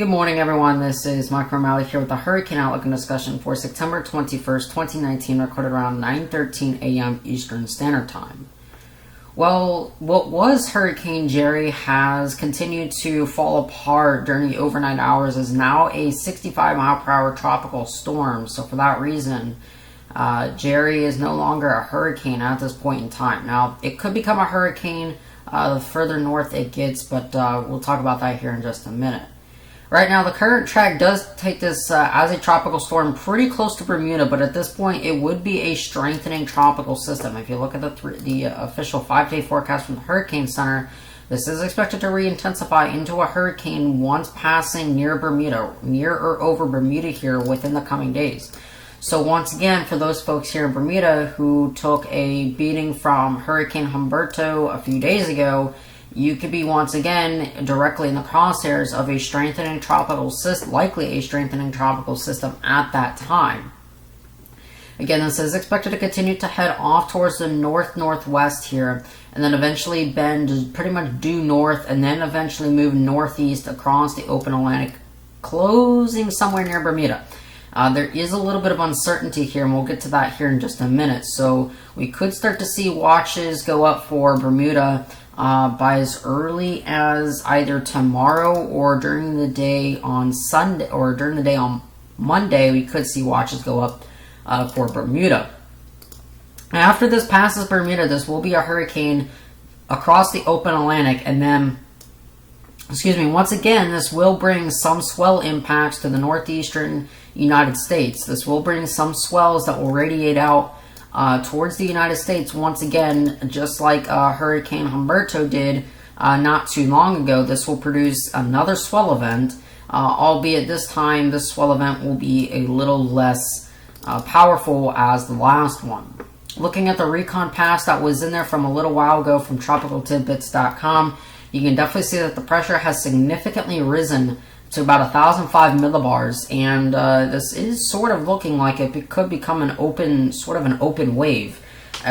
Good morning, everyone. This is Mike O'Malley here with the Hurricane Outlook and discussion for September 21st, 2019, recorded around 9:13 a.m. Eastern Standard Time. Well, what was Hurricane Jerry has continued to fall apart during the overnight hours is now a 65-mile-per-hour tropical storm. So for that reason, Jerry is no longer a hurricane at this point in time. Now, it could become a hurricane the further north it gets, but we'll talk about that here in just a minute. Right now, the current track does take this as a tropical storm pretty close to Bermuda, but at this point, it would be a strengthening tropical system. If you look at the official 5-day forecast from the Hurricane Center, this is expected to re-intensify into a hurricane once passing near Bermuda, near or over Bermuda here within the coming days. So once again, for those folks here in Bermuda who took a beating from Hurricane Humberto a few days ago, you could be once again directly in the crosshairs of a strengthening tropical system, likely a strengthening tropical system at that time. Again, this is expected to continue to head off towards the north-northwest here, and then eventually bend pretty much due north, and then eventually move northeast across the open Atlantic, closing somewhere near Bermuda. There is a little bit of uncertainty here, and we'll get to that here in just a minute. So we could start to see watches go up for Bermuda by as early as either tomorrow or during the day on Sunday, or during the day on Monday. We could see watches go up for Bermuda. After this passes Bermuda, this will be a hurricane across the open Atlantic, and then, once again, this will bring some swell impacts to the northeastern United States. This will bring some swells that will radiate out towards the United States once again, just like Hurricane Humberto did not too long ago. This will produce another swell event, albeit this time this swell event will be a little less powerful as the last one. Looking at the recon pass that was in there from a little while ago from tropicaltidbits.com, you can definitely see that the pressure has significantly risen to about 1,005 millibars, and this is sort of looking like it could become an open wave.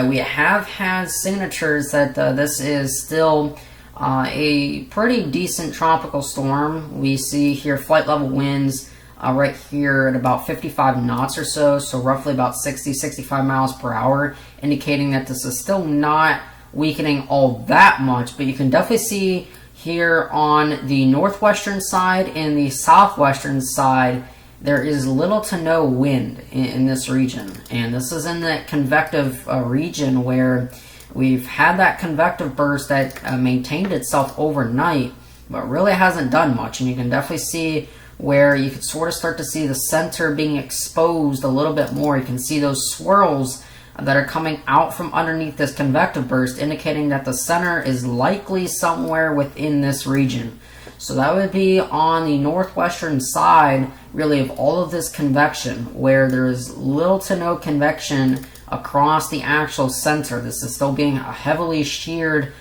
We have had signatures that this is still a pretty decent tropical storm. We see here flight level winds right here at about 55 knots or so, so roughly about 60-65 miles per hour, indicating that this is still not weakening all that much, but you can definitely see here on the northwestern side and the southwestern side, there is little to no wind in this region. And this is in the convective region where we've had that convective burst that maintained itself overnight, but really hasn't done much. And you can definitely see where you can sort of start to see the center being exposed a little bit more. You can see those swirls that are coming out from underneath this convective burst, indicating that the center is likely somewhere within this region. So that would be on the northwestern side, really, of all of this convection, where there is little to no convection across the actual center. This is still being a heavily sheared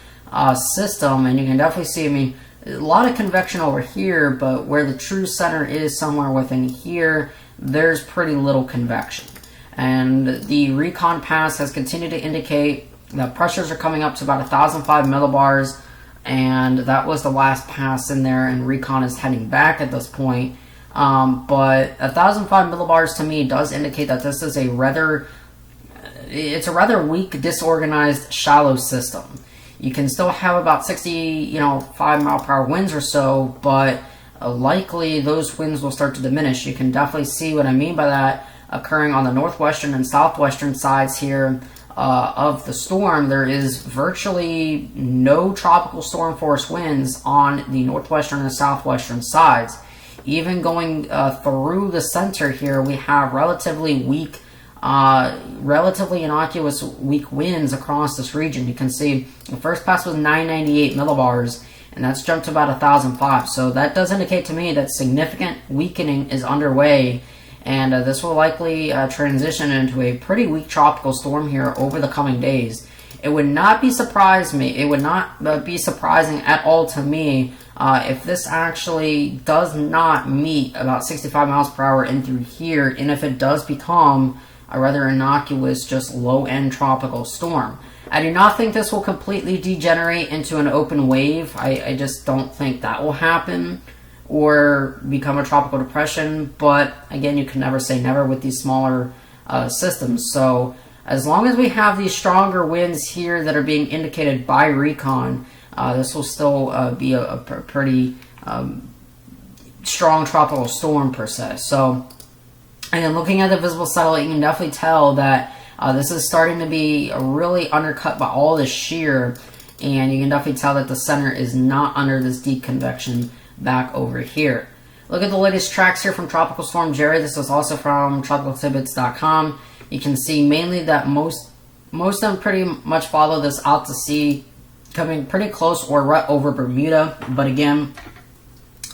system, and you can definitely see, a lot of convection over here, but where the true center is somewhere within here, there's pretty little convection. And the recon pass has continued to indicate that pressures are coming up to about 1,005 millibars, and that was the last pass in there, and recon is heading back at this point. But 1,005 millibars to me does indicate that this is a rather weak, disorganized, shallow system. You can still have about 65 mile per hour winds or so, but likely those winds will start to diminish. You can definitely see what I mean by that occurring on the northwestern and southwestern sides here of the storm. There is virtually no tropical storm force winds on the northwestern and southwestern sides. Even going through the center here, we have relatively innocuous weak winds across this region. You can see the first pass was 998 millibars, and that's jumped to about 1,005. So that does indicate to me that significant weakening is underway, and this will likely transition into a pretty weak tropical storm here over the coming days. It would not be surprising at all to me if this actually does not meet about 65 miles per hour in through here, and if it does become a rather innocuous, just low-end tropical storm. I do not think this will completely degenerate into an open wave. I just don't think that will happen. or become a tropical depression. But again, you can never say never with these smaller systems. So as long as we have these stronger winds here that are being indicated by recon, this will still be a pretty strong tropical storm per se. So, and looking at the visible satellite, you can definitely tell that this is starting to be really undercut by all this shear, and you can definitely tell that the center is not under this deep convection back over here. Look at the latest tracks here from Tropical Storm Jerry. This is also from tropicaltidbits.com. You can see mainly that most of them pretty much follow this out to sea, coming pretty close or right over Bermuda. But again,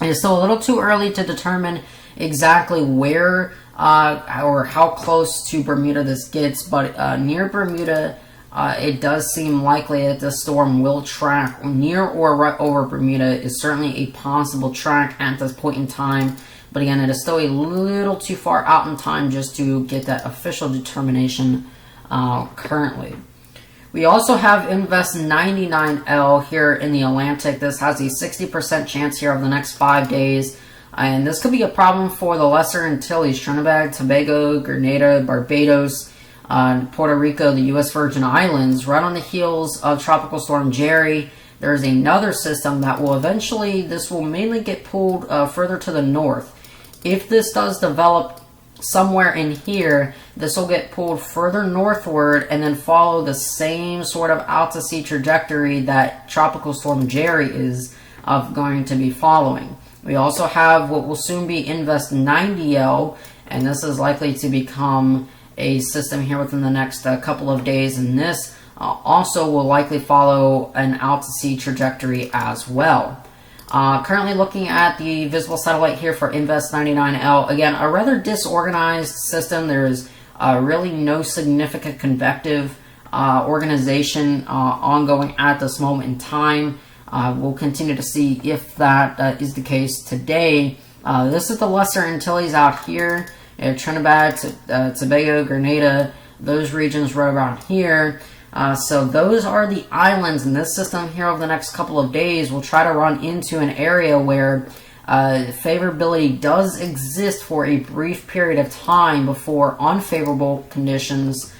it is still a little too early to determine exactly where or how close to Bermuda this gets. But near Bermuda, it does seem likely that the storm will track near or right over Bermuda. Is certainly a possible track at this point in time. But again, it is still a little too far out in time just to get that official determination currently. We also have Invest 99L here in the Atlantic. This has a 60% chance here over the next 5 days. And this could be a problem for the Lesser Antilles, Trinidad, Tobago, Grenada, Barbados, Puerto Rico, the U.S. Virgin Islands. Right on the heels of Tropical Storm Jerry, there's another system that will eventually, this will mainly get pulled further to the north. If this does develop somewhere in here, this will get pulled further northward and then follow the same sort of out-to-sea trajectory that Tropical Storm Jerry is going to be following. We also have what will soon be Invest 90L, and this is likely to become a system here within the next couple of days, and this also will likely follow an out-to-sea trajectory as well. Currently looking at the visible satellite here for Invest 99L. Again, a rather disorganized system. There's really no significant convective organization ongoing at this moment in time. We'll continue to see if that is the case today. This is the Lesser Antilles out here. Trinidad, Tobago, Grenada, those regions right around here. So those are the islands in this system here over the next couple of days. We'll try to run into an area where favorability does exist for a brief period of time before unfavorable conditions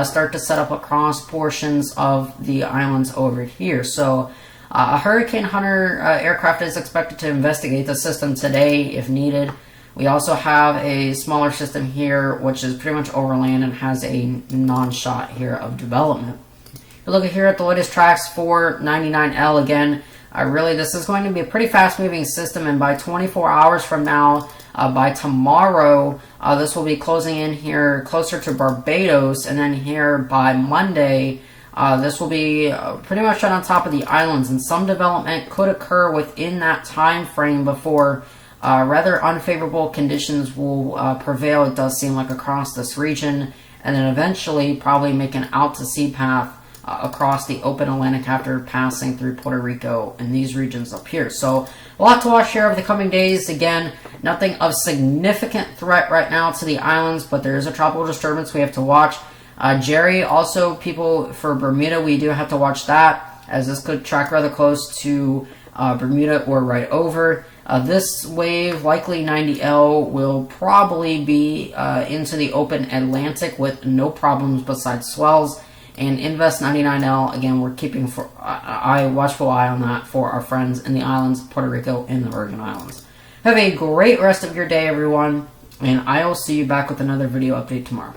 start to set up across portions of the islands over here. So a Hurricane Hunter aircraft is expected to investigate the system today if needed. We also have a smaller system here, which is pretty much overland and has a non-shot here of development. If you look here at the latest tracks for 99L again, really this is going to be a pretty fast-moving system, and by 24 hours from now, by tomorrow, this will be closing in here closer to Barbados, and then here by Monday, this will be pretty much right on top of the islands, and some development could occur within that time frame before rather unfavorable conditions will prevail, it does seem like, across this region, and then eventually probably make an out-to-sea path across the open Atlantic after passing through Puerto Rico and these regions up here. So a lot to watch here over the coming days. Again, nothing of significant threat right now to the islands, but there is a tropical disturbance we have to watch. Jerry, also people for Bermuda, we do have to watch that, as this could track rather close to Bermuda or right over. This wave, likely 90L, will probably be into the open Atlantic with no problems besides swells. And Invest 99L, again, we're keeping watchful eye on that for our friends in the islands, Puerto Rico and the Virgin Islands. Have a great rest of your day, everyone, and I will see you back with another video update tomorrow.